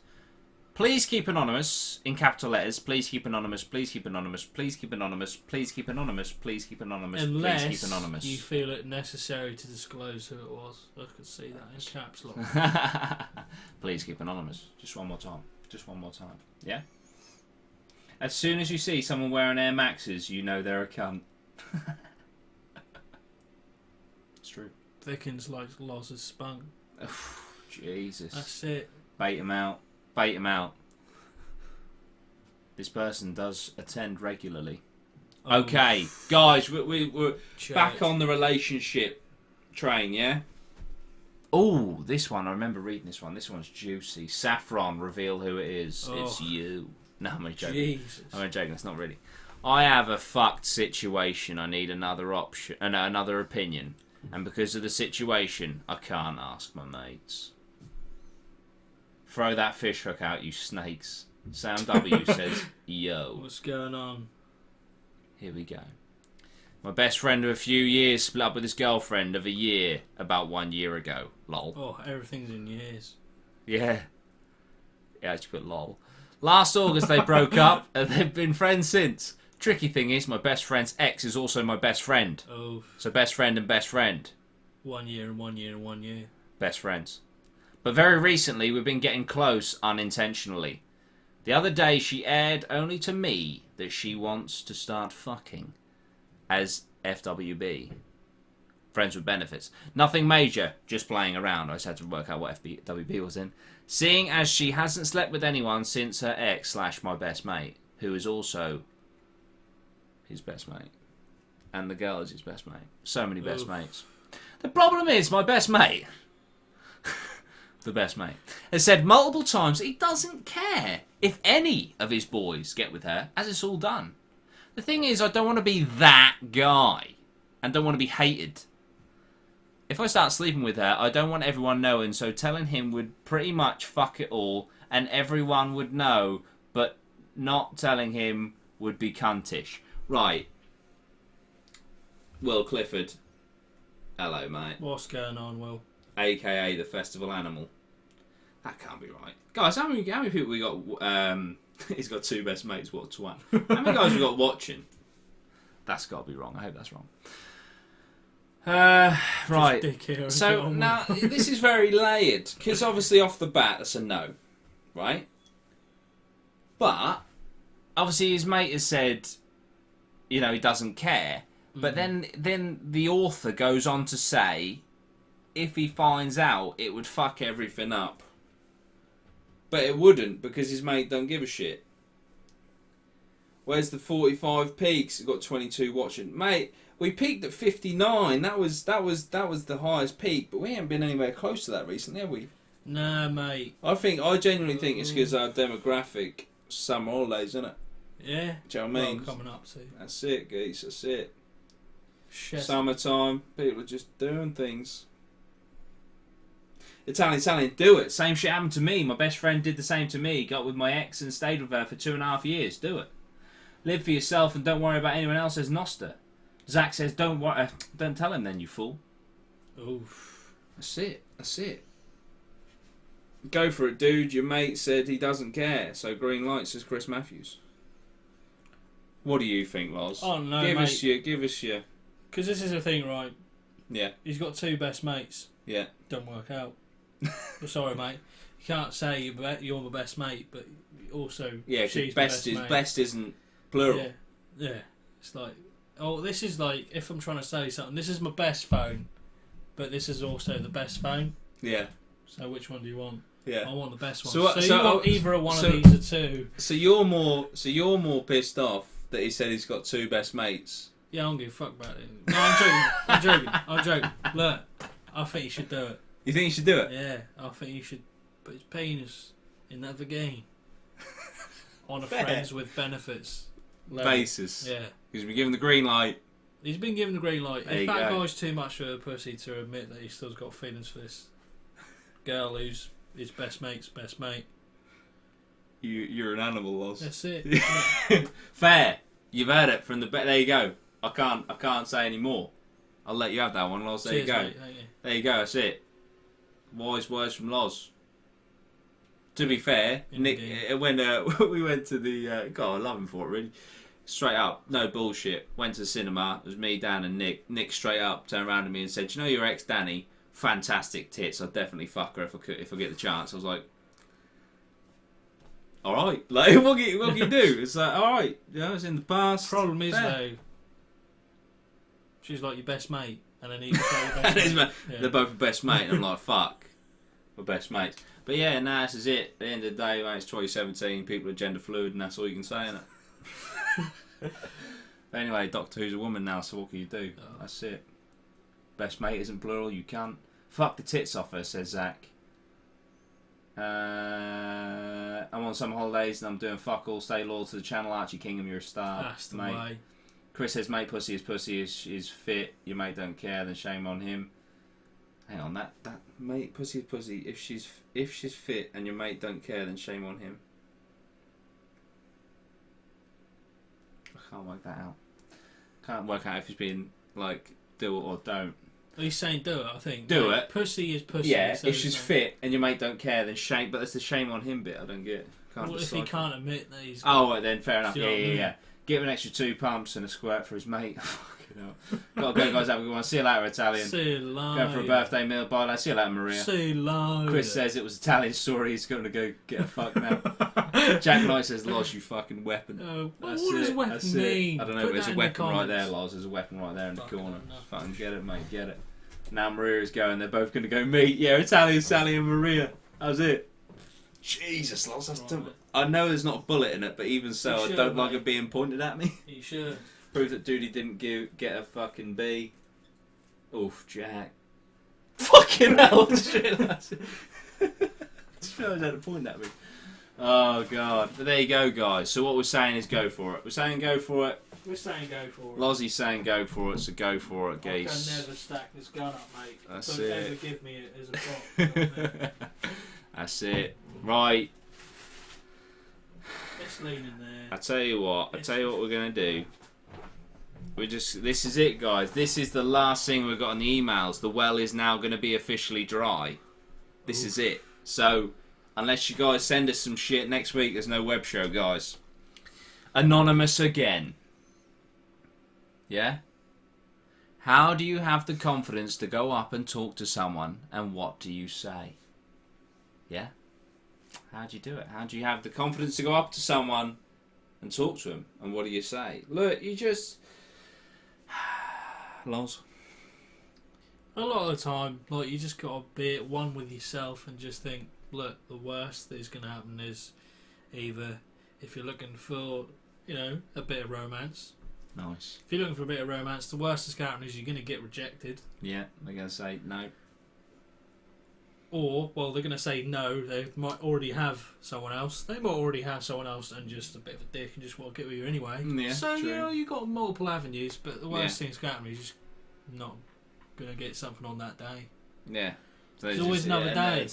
please keep anonymous in capital letters. Please keep anonymous. Please keep anonymous. Please keep anonymous. Please keep anonymous. Please keep anonymous. Unless please keep anonymous. you feel it necessary to disclose who it was. I could see that in caps lock. Please keep anonymous. Just one more time. Yeah? As soon as you see someone wearing Air Maxes, you know they're a cunt. It's true. Thickens like Loz's spunk. Jesus. That's it. Bait him out. This person does attend regularly. Oh. Okay, guys, we're Church. back on the relationship train, yeah? Oh, this one, I remember reading this one. This one's juicy. Saffron, reveal who it is. Oh. It's you. No, I'm only joking. Jesus. I'm only joking, it's not really. I have a fucked situation. I need another option, another opinion. And because of the situation, I can't ask my mates. Throw that fish hook out, you snakes. Sam W says, yo. What's going on? Here we go. My best friend of a few years split up with his girlfriend of a year about 1 year ago. Lol. Oh, everything's in years. Yeah. Yeah, I just put lol. Last August they broke up and they've been friends since. Tricky thing is, my best friend's ex is also my best friend. Oh. So best friend and best friend. 1 year and 1 year and 1 year. Best friends. But very recently we've been getting close unintentionally. The other day she aired only to me that she wants to start fucking as FWB. Friends with benefits. Nothing major, just playing around. I just had to work out what FWB was in. Seeing as she hasn't slept with anyone since her ex / my best mate, who is also his best mate. And the girl is his best mate. So many best mates. The problem is, my best mate, the best mate, has said multiple times that he doesn't care if any of his boys get with her, as it's all done. The thing is, I don't want to be that guy, and don't want to be hated. if I start sleeping with her, I don't want everyone knowing, so telling him would pretty much fuck it all, and everyone would know, but not telling him would be cuntish. Right. Will Clifford. Hello, mate. What's going on, Will? AKA the festival animal. That can't be right. Guys, how many people we got... he's got 2 best mates, what's one? How many guys we got watching? That's got to be wrong. I hope that's wrong. Right. So now this is very layered because obviously off the bat that's a no, right? But obviously his mate has said, you know, he doesn't care. But then the author goes on to say, if he finds out, it would fuck everything up. But it wouldn't because his mate don't give a shit. Where's the 45 peaks? We've got 22 watching, mate. We peaked at 59. That was the highest peak, but we ain't been anywhere close to that recently, have we? Nah, mate. I genuinely think it's because our demographic summer holidays, isn't it? Yeah. Do you know what I mean? Well, coming up to. That's it, geese. That's it. Shit. Summertime, people are just doing things. Italian, do it. Same shit happened to me. My best friend did the same to me. Got with my ex and stayed with her for 2.5 years. Do it. Live for yourself and don't worry about anyone else's noster. Zach says, don't tell him then, you fool. Oof. That's it. That's it. Go for it, dude. Your mate said he doesn't care. So green light, says Chris Matthews. What do you think, Loz? Oh, no, Give mate. us your... Because this is the thing, right? Yeah. He's got 2 best mates. Yeah. Don't work out. Well, sorry, mate. You can't say you're my best mate, but also she's best my best mate. Best isn't plural. Yeah. Yeah. It's like... Oh, this is like, if I'm trying to say something, this is my best phone, but this is also the best phone. Yeah. So which one do you want? Yeah. I want the best one. So you want either one of these or 2. So you're more pissed off that he said he's got 2 best mates. Yeah, I don't give a fuck about it. No, I'm joking. Look, I think you should do it. You think you should do it? Yeah, I think you should put his penis in that vagina on a Fair. friends with benefits level. Basis. Yeah. He's been given the green light. He's been given the green light. There If you that go. guy's too much for a pussy to admit that he's still got feelings for this girl who's his best mate's best mate. You're an animal, Loz. That's it. Fair. You've heard it from the... There you go. I can't say any more. I'll let you have that one, Loz. There Cheers, you go. mate. Thank you. There you go. That's it. Wise words from Loz. To be fair, Nick, when we went to the... God, I love him for it, really. Straight up, no bullshit. Went to the cinema. It was me, Dan, and Nick. Nick straight up turned around to me and said, "You know your ex, Danny? Fantastic tits. I'd definitely fuck her if I get the chance." I was like, "All right, like what can you do?" It's like, "All right, yeah, it's in the past." Problem is though, she's like your best mate, and then he's like your best mate. Yeah. They're both best mate. And I'm like, "Fuck, we're best mates." But yeah, nah, this is it. At the end of the day, mate, it's 2017. People are gender fluid, and that's all you can say, innit? Anyway, Doctor Who's a woman now, so what can you do? Oh. That's it. Best mate isn't plural, you can't. Fuck the tits off her, says Zach. I'm on some holidays and I'm doing fuck all. Stay loyal to the channel, Archie Kingham, you're a star. That's the mate. way. Chris says, mate, pussy is fit. Your mate don't care, then shame on him. Hang on, that mate, pussy is pussy. If she's fit and your mate don't care, then shame on him. I can't work that out. Can't work out if he's being like, do it or don't. He's saying do it, I think. Do it. Pussy is pussy. Yeah, so if she's fit and your mate don't care, then shame. But that's the shame on him bit. I don't get. What if he can't admit that he's... Oh, well, then fair enough. Do you know what I mean? Yeah. Give him an extra 2 pumps and a squirt for his mate. Fucking hell. Gotta go, guys. Have a good one. See you later, Italian. See you later. Going for a birthday meal. Bye, lads. See you later, Maria. See you later. Chris says it was Italian story. He's going to go get a fuck now. Jack Knight says, Loz, you fucking weapon. What does weapon mean? I don't know, but there's a weapon right there, Loz. There's a weapon right there in the corner. Fucking get it, mate. Get it. Now Maria is going. They're both going to go meet. Yeah, Italian Sally and Maria. How's it? Jesus, Loz. That's dumb. I know there's not a bullet in it, but even so, I don't like it being pointed at me. You should. Prove that Dudey didn't get a fucking B. Oof, Jack. Fucking hell. Just realised how to point at me. Oh, God. But there you go, guys. So what we're saying is go for it. We're saying go for it. We're saying go for it. Lozzie's saying go for it, so go for it, I geese. can never stack this gun up, mate. That's Don't it. ever give me it as a prop. You know what I mean? That's it. Right. Let's lean in there. I tell you what we're gonna do. This is it, guys. This is the last thing we've got on the emails. The well is now gonna be officially dry. This is it. So, unless you guys send us some shit next week, there's no web show, guys. Anonymous again. Yeah? How do you have the confidence to go up and talk to someone, and what do you say? Yeah? How do you do it? How do you have the confidence to go up to someone and talk to them, and what do you say? Look, you just... Loz. A lot of the time, like, you just got to be at one with yourself and just think, look, the worst that is going to happen is either if you're looking for, you know, a bit of romance. Nice. If you're looking for a bit of romance, the worst that's going to happen is you're going to get rejected. Yeah, they're going to say no. Or, well, they're going to say no. They might already have someone else. They might already have someone else and just a bit of a dick and just want to get with you anyway. Yeah, so, true. you know, you've got multiple avenues, but the worst thing that's going to happen is you're just not going to get something on that day. Yeah. So There's always another day.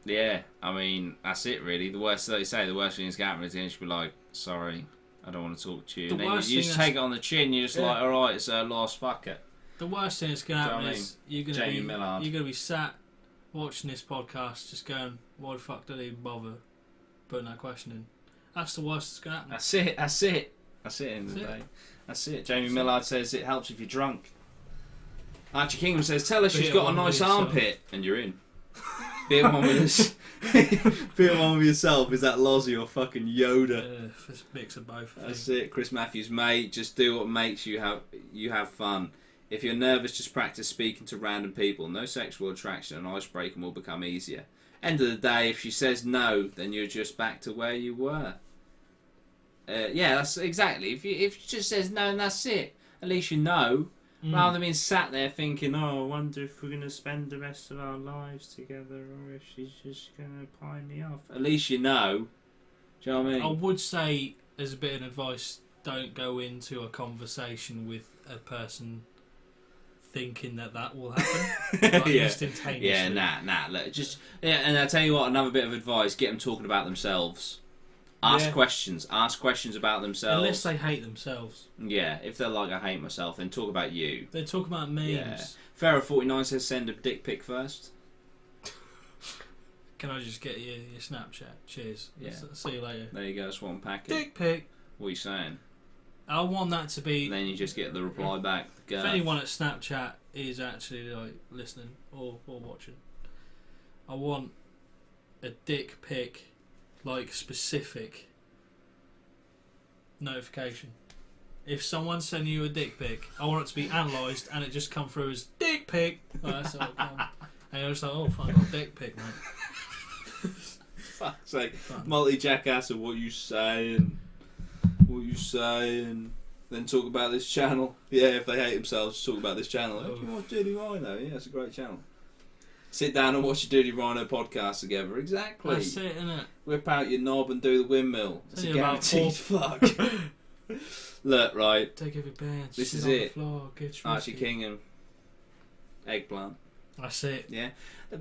Yeah, I mean, that's it really. The worst, like you say, the worst thing that's going to happen is going to be like, sorry, I don't want to talk to you. And then you just take it on the chin, you're just like, alright, it's a loss, fuck it. The worst thing that's going to happen is you're going to be sat watching this podcast just going, why the fuck did I even bother putting that question in? That's the worst that's going to happen. That's it. That's it in the day. That's it. Jamie Millard says it helps if you're drunk. Archie Kingdom says, tell us she's got a nice armpit. And you're in. Be at one with us. Be at one with yourself. Is that Lozzie or fucking Yoda? It's a mix of both. That's it. Chris Matthews, mate. Just do what makes you have fun. If you're nervous, just practice speaking to random people. No sexual attraction, and icebreaking will become easier. End of the day, if she says no, then you're just back to where you were. Yeah, that's exactly. If she just says no and that's it, at least you know. Rather than being sat there thinking, oh, I wonder if we're going to spend the rest of our lives together or if she's just going to pie me off. At least you know. Do you know what I mean? I would say, as a bit of advice, don't go into a conversation with a person thinking that will happen. Like, instantaneously. Yeah, nah. Look, and I'll tell you what, another bit of advice, get them talking about themselves. Ask questions about themselves. Unless they hate themselves. Yeah, if they're like, I hate myself, then talk about you. They talk about memes. Yeah. Pharaoh49 says send a dick pic first. Can I just get your Snapchat? Cheers. Yeah. See you later. There you go, swan packet. Dick pic. What are you saying? I want that to be... And then you just get the reply back. If anyone at Snapchat is actually like listening or watching, I want a dick pic, like specific notification. If someone's sending you a dick pic, I want it to be analysed and it just come through as dick pic. That's how it come. And you're just like, oh, fuck, I got a dick pic, mate. Fuck's sake. Multi-jackass of what you saying. Then talk about this channel. Yeah, if they hate themselves, talk about this channel. Oh, you watch Dudey Rhino? Yeah, it's a great channel. Sit down and watch the Dudey Rhino podcast together. Exactly. That's it, innit? Whip out your knob and do the windmill. It's a guaranteed fuck. Look, right. Take off your pants. This is on it. The floor, get Archie Kingham. Eggplant. That's it. Yeah.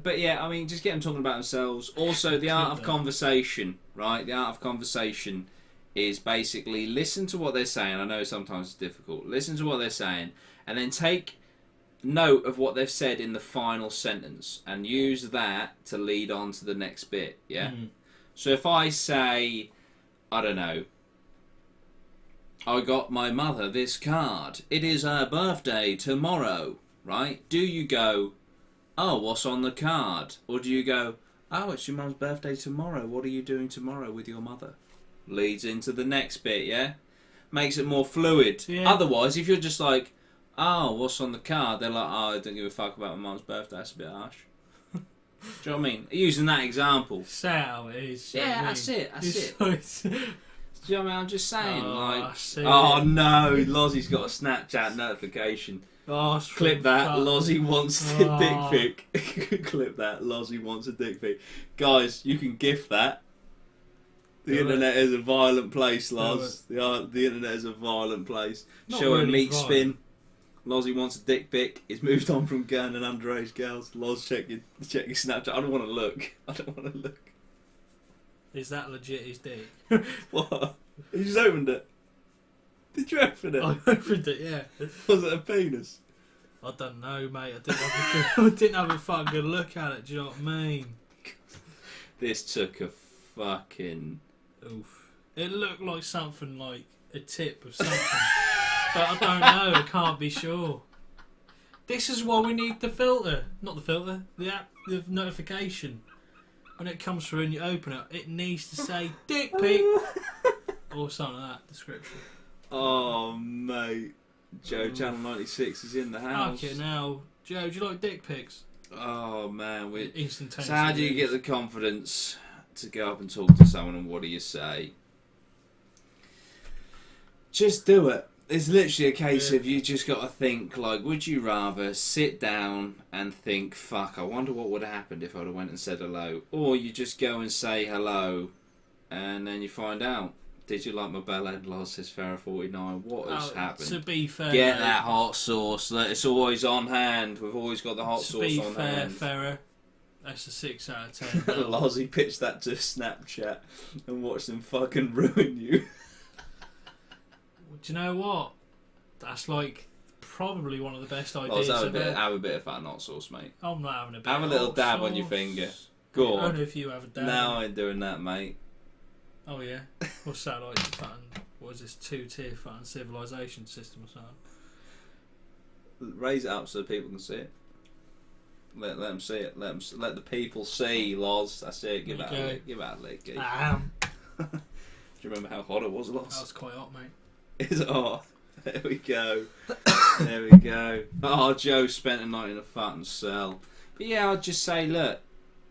But yeah, I mean, just get them talking about themselves. Also, the art of conversation, right? The art of conversation is basically listen to what they're saying. I know sometimes it's difficult. Listen to what they're saying and then take note of what they've said in the final sentence and use that to lead on to the next bit, yeah? So if I say, I don't know, I got my mother this card. It is her birthday tomorrow, right? Do you go, oh, what's on the card? Or do you go, oh, it's your mum's birthday tomorrow. What are you doing tomorrow with your mother? Leads into the next bit, yeah? Makes it more fluid. Yeah. Otherwise, if you're just like, oh, what's on the card? They're like, oh, I don't give a fuck about my mum's birthday. That's a bit harsh. Do you know what I mean? Using that example. Say how it is. Yeah, that's it. Do you know what I mean? I'm just saying, no, Lozzie's got a Snapchat notification. Clip that, Lozzie wants a dick pic. Clip that, Lozzie wants a dick pic. Guys, you can gift that. The internet is a violent place, Loz. The internet is a violent place. Not Show a really meat violent. spin. Lozzie wants a dick pic. He's moved on from gun and underage girls. Loz, check your Snapchat. I don't want to look. I don't want to look. Is that legit his dick? What? You just opened it. Did you open it? I opened it, yeah. Was it a penis? I don't know, mate. I didn't have a fucking good look at it. Do you know what I mean? This took a fucking... Oof. It looked like something like a tip of something. But I don't know. I can't be sure. This is why we need the filter. Not the filter. The app, the notification. When it comes through and you open it, it needs to say dick pic or something like that description. Oh, mate. Joe, Channel 96 is in the house. Fucking hell. Joe, do you like dick pics? Oh, man. Instantaneous. So how do you get the confidence to go up and talk to someone, and what do you say? Just do it. It's literally a case of you just got to think, like, would you rather sit down and think, fuck, I wonder what would have happened if I'd have went and said hello, or you just go and say hello and then you find out. Did you like my bellhead, Loz, says Farrah49? What has happened? To be fair, get that hot sauce. It's always on hand. We've always got the hot sauce on hand. To be fair, Farrah, that's a 6 out of 10. Lozzie pitched that to Snapchat and watched them fucking ruin you. Do you know what? That's like probably one of the best ideas. Loz, have a bit of that hot sauce, mate. I'm not having a bit. Have a little dab on your finger. Go on. Only if you have a dab. No, I ain't doing that, mate. Oh yeah. What's that like? What is this 2-tier fucking civilization system or something? Raise it up so people can see it. Let them see it. Let the people see, Loz. That's it. Give that a lick. Give that a lick. Do you remember how hot it was, Loz? That was quite hot, mate. Is it hot? There we go. There we go. Oh, Joe spent a night in a fucking cell. But yeah, I'd just say, look,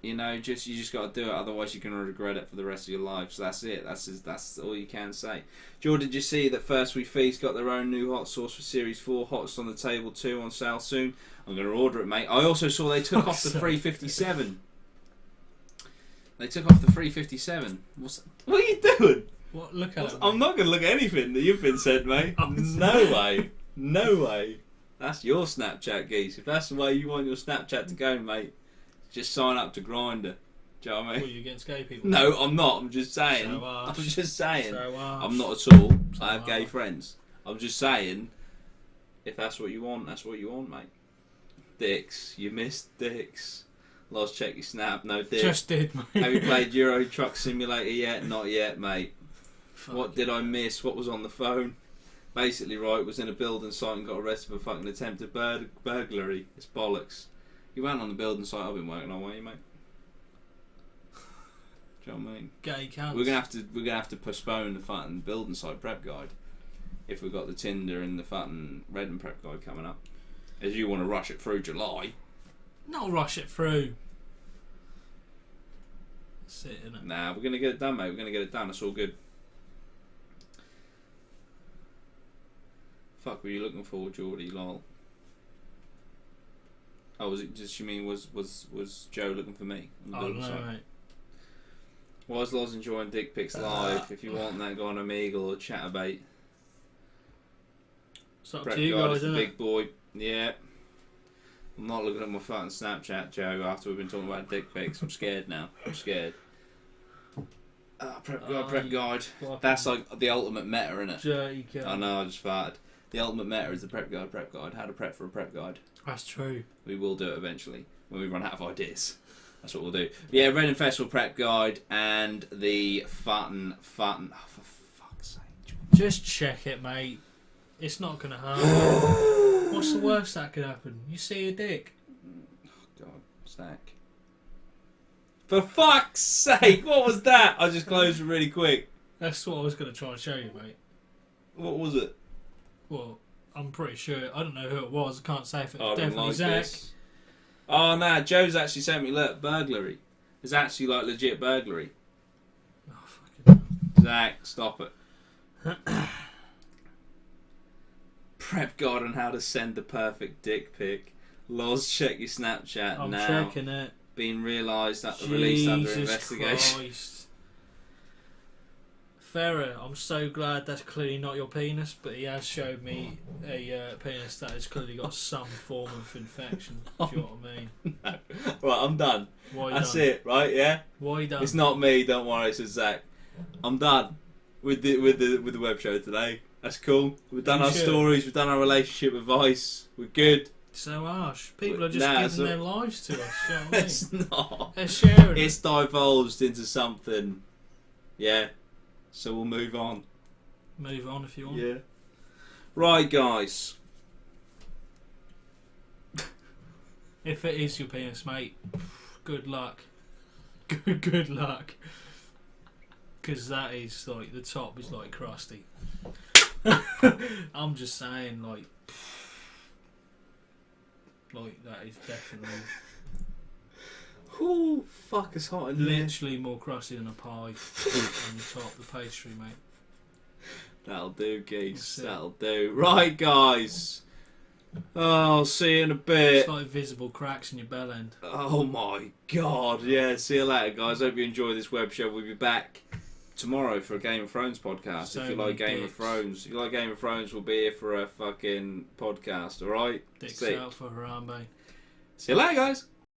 you know, you just got to do it. Otherwise, you're going to regret it for the rest of your life. So that's it. That's all you can say. Jordan, did you see that First We Feast got their own new hot sauce for Series 4? Hottest on the Table 2 on sale soon. I'm going to order it, mate. I also saw they took off the 357. They took off the 357. What are you doing? What? Look at it. I'm not going to look at anything that you've been said, mate. No way. No way. That's your Snapchat, geese. If that's the way you want your Snapchat to go, mate, just sign up to Grindr. Do you know what I mean? What, you against gay people? No, I'm not. I'm just saying. So I'm just saying. So I'm not at all. So I have gay friends. I'm just saying, if that's what you want, that's what you want, mate. Dicks. You missed dicks. Lost, check your snap. No dicks. Just did, mate. Have you played Euro Truck Simulator yet? Not yet, mate. Fuck. What did I miss? What was on the phone? Basically, right, was in a building site and got arrested for fucking attempted burglary. It's bollocks. You weren't on the building site I've been working on, weren't you, mate? Do you know what I mean? Gay cunts. We're gonna have to postpone the fucking building site prep guide if we've got the Tinder and the fucking Redden prep guide coming up. As you want to rush it through July. Not rush it through. That's it, innit? Nah, we're gonna get it done, mate. We're gonna get it done. It's all good. Fuck, were you looking for, Geordie? Lol. Oh, was it just? You mean was Joe looking for me? I don't know, mate. Was Loz enjoying Dick Pics live? If you want that, go on Omegle or Chatterbait. It's up Prep to you guide guys, is the isn't big it? boy. Yeah. I'm not looking at my fucking Snapchat, Joe, after we've been talking about dick pics. I'm scared now. I'm scared. Prep guide. That's like the ultimate meta, innit? Dirty cunt. I know, I just farted. The ultimate meta is the prep guide. How to prep for a prep guide. That's true. We will do it eventually when we run out of ideas. That's what we'll do. Yeah, Reading Festival prep guide and the Fun. Oh, for fuck's sake, George. Just check it, mate. It's not gonna hurt. What's the worst that could happen? You see a dick. Oh, God, stack. For fuck's sake, what was that? I just closed it really quick. That's what I was gonna try and show you, mate. What was it? Well, I'm pretty sure. I don't know who it was. I can't say if it Oh, was I don't definitely like Zach. this. Oh, nah, Joe's actually sent me, look, burglary. It's actually like legit burglary. Oh, fucking hell. Zach, stop it. Prep guide on how to send the perfect dick pic. Loz, check your Snapchat I'm now. checking it. Being released under Jesus investigation. Christ. Farah, I'm so glad that's clearly not your penis, but he has showed me a penis that has clearly got some form of infection. Do you know what I mean? No. Right, I'm done. Why That's done? it, right? Yeah. Why done? It's not me. Don't worry. It's Zach. I'm done with the web show today. That's cool. We've done You our should. stories. We've done our relationship advice. We're good. So harsh. People are just Nah, giving their lives to us. Do you know what I mean? It's not. They're sharing. It's divulged into something. Yeah. So we'll move on. Move on if you want. Yeah. Right, guys. If it is your penis, mate, good luck. Good luck. Because that is like the top is like crusty. I'm just saying, like that is definitely Oh, fuck, it's hot in here. literally more crusty than a pie on the top, the pastry, mate. That'll do, geese. That's it. That'll do. Right, guys. Oh, I'll see you in a bit. It's like visible cracks in your bell end. Oh my god, yeah, see you later guys. Hope you enjoy this web show. We'll be back tomorrow for a Game of Thrones podcast. So if you many like Game of dicks. Thrones. If you like Game of Thrones, we'll be here for a fucking podcast, alright? Dicks Sick. out for Harambe. See you later guys.